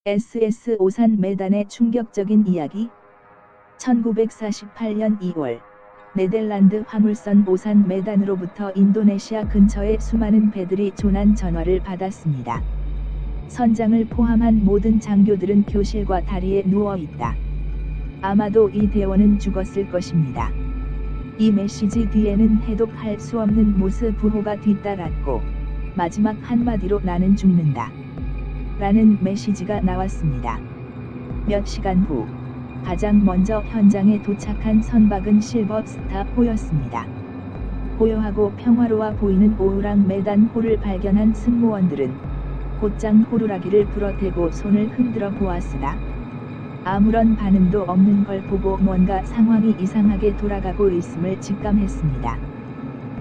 SS 오산 메단의 충격적인 이야기. 1948년 2월 네덜란드 화물선 오산 메단으로부터 인도네시아 근처의 수많은 배들이 조난 전화를 받았습니다. 선장을 포함한 모든 장교들은 교실과 다리에 누워 있다. 아마도 이 대원은 죽었을 것입니다. 이 메시지 뒤에는 해독할 수 없는 모스 부호가 뒤따랐고 마지막 한마디로 나는 죽는다 라는 메시지가 나왔습니다. 몇 시간 후 가장 먼저 현장에 도착한 선박은 실버 스타 호였습니다. 고요하고 평화로워 보이는 오우랑 메단 호를 발견한 승무원들은 곧장 호루라기를 불어대고 손을 흔들어 보았으나 아무런 반응도 없는 걸 보고 뭔가 상황이 이상하게 돌아가고 있음을 직감했습니다.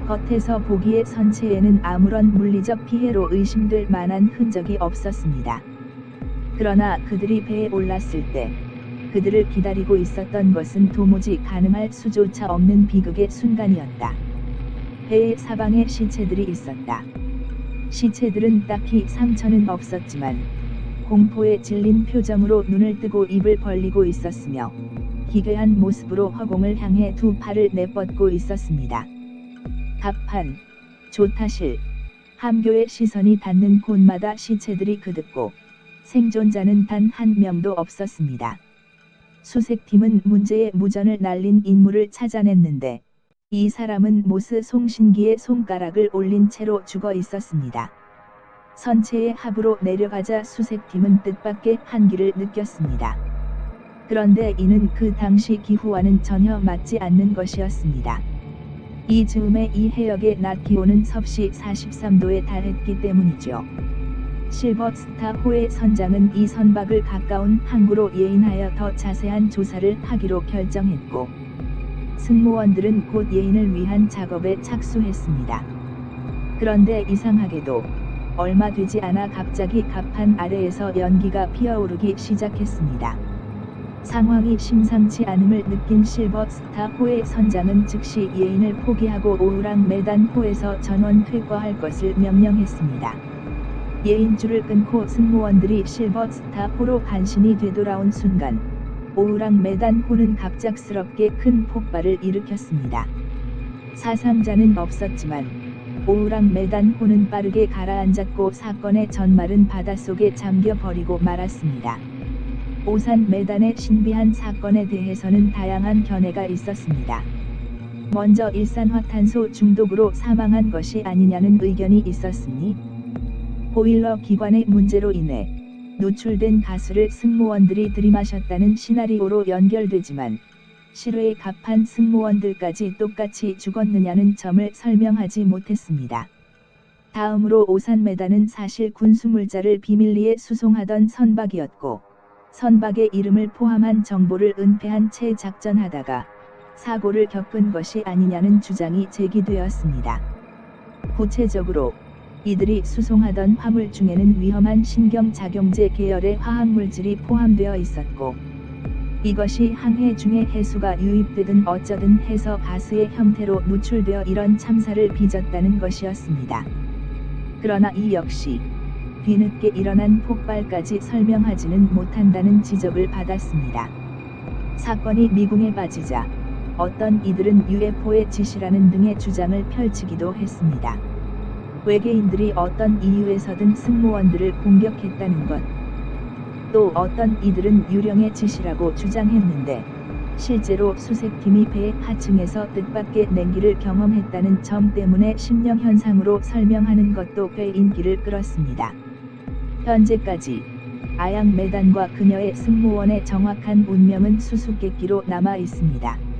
겉에서 보기에 선체에는 아무런 물리적 피해로 의심될 만한 흔적이 없었습니다. 그러나 그들이 배에 올랐을 때 그들을 기다리고 있었던 것은 도무지 가늠할 수조차 없는 비극의 순간이었다. 배의 사방에 시체들이 있었다. 시체들은 딱히 상처는 없었지만 공포에 질린 표정으로 눈을 뜨고 입을 벌리고 있었으며 기괴한 모습으로 허공을 향해 두 팔을 내뻗고 있었습니다. 갑판, 조타실, 함교의 시선이 닿는 곳마다 시체들이 그득고 생존자는 단 한 명도 없었습니다. 수색팀은 문제의 무전을 날린 인물을 찾아냈는데 이 사람은 모스 송신기의 손가락을 올린 채로 죽어 있었습니다. 선체의 하부로 내려가자 수색팀은 뜻밖의 한기를 느꼈습니다. 그런데 이는 그 당시 기후와는 전혀 맞지 않는 것이었습니다. 이 즈음에 이 해역의 낮 기온은 섭씨 43도에 달했기 때문이죠. 실버 스타 호의 선장은 이 선박을 가까운 항구로 예인하여 더 자세한 조사를 하기로 결정했고 승무원들은 곧 예인을 위한 작업에 착수했습니다. 그런데 이상하게도 얼마 되지 않아 갑자기 갑판 아래에서 연기가 피어오르기 시작했습니다. 상황이 심상치 않음을 느낀 실버 스타 호의 선장은 즉시 예인을 포기하고 오우랑 메단 호에서 전원 퇴거할 것을 명령했습니다. 예인줄을 끊고 승무원들이 실버 스타 호로 간신히 되돌아온 순간 오우랑 메단 호는 갑작스럽게 큰 폭발을 일으켰습니다. 사상자는 없었지만 오우랑 메단 호는 빠르게 가라앉았고 사건의 전말은 바닷속에 잠겨버리고 말았습니다. 오산 메단의 신비한 사건에 대해서는 다양한 견해가 있었습니다. 먼저 일산화탄소 중독으로 사망한 것이 아니냐는 의견이 있었으니 보일러 기관의 문제로 인해 노출된 가스를 승무원들이 들이마셨다는 시나리오로 연결되지만 실외의 갑판 승무원들까지 똑같이 죽었느냐는 점을 설명하지 못했습니다. 다음으로 오산 메단은 사실 군수물자를 비밀리에 수송하던 선박이었고 선박의 이름을 포함한 정보를 은폐한 채 작전하다가 사고를 겪은 것이 아니냐는 주장이 제기되었습니다. 구체적으로 이들이 수송하던 화물 중에는 위험한 신경작용제 계열의 화학물질이 포함되어 있었고 이것이 항해 중에 해수가 유입되든 어쩌든 해서 가스의 형태로 누출되어 이런 참사를 빚었다는 것이었습니다. 그러나 이 역시 뒤늦게 일어난 폭발까지 설명하지는 못한다는 지적을 받았습니다. 사건이 미궁에 빠지자 어떤 이들은 UFO의 짓이라는 등의 주장을 펼치기도 했습니다. 외계인들이 어떤 이유에서든 승무원들을 공격했다는 것. 또 어떤 이들은 유령의 짓이라고 주장했는데 실제로 수색팀이 배의 하층에서 뜻밖의 냉기를 경험했다는 점 때문에 심령현상으로 설명하는 것도 꽤 인기를 끌었습니다. 현재까지 아양 메단과 그녀의 승무원의 정확한 운명은 수수께끼로 남아 있습니다.